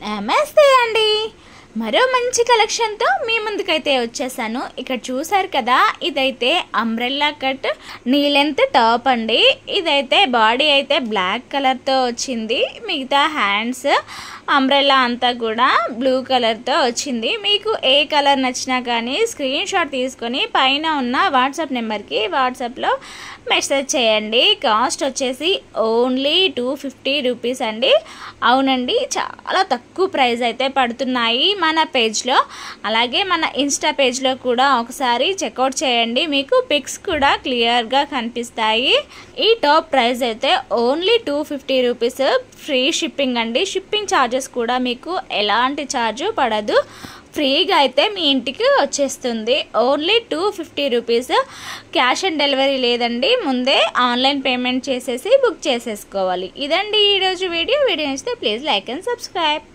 నమస్తే అండి. మరో మంచి కలెక్షన్తో మీ ముందుకైతే వచ్చేసాను. ఇక్కడ చూసారు కదా, ఇదైతే umbrella cut knee length top అండి. ఇదైతే బాడీ అయితే బ్లాక్ కలర్తో వచ్చింది, మిగతా హ్యాండ్స్ అంబ్రెల్లా అంతా కూడా బ్లూ కలర్తో వచ్చింది. మీకు ఏ కలర్ నచ్చినా కానీ స్క్రీన్ షాట్ తీసుకొని పైన ఉన్న వాట్సాప్ నెంబర్కి వాట్సాప్లో మెసేజ్ చేయండి. కాస్ట్ వచ్చేసి ఓన్లీ 250 రూపీస్ అండి. అవునండి, చాలా తక్కువ ప్రైస్ అయితే పడుతున్నాయి మన పేజ్లో, అలాగే మన ఇన్స్టా పేజ్లో కూడా ఒకసారి చెక్అవుట్ చేయండి. మీకు పిక్స్ కూడా క్లియర్గా కనిపిస్తాయి. ఈ టాప్ ప్రైస్ అయితే ఓన్లీ 250 రూపీస్, ఫ్రీ షిప్పింగ్ అండి. షిప్పింగ్ ఛార్జెస్ కూడా మీకు ఎలాంటి ఛార్జ్ పడదు, ఫ్రీగా అయితే మీ ఇంటికి వచ్చేస్తుంది. Only 250 rupees. Cash on delivery లేదండి, ముందే ఆన్లైన్ పేమెంట్ చేసేసి బుక్ చేసేసుకోవాలి. ఇదండి ఈరోజు వీడియో నచ్చితే ప్లీజ్ లైక్ అండ్ సబ్స్క్రైబ్.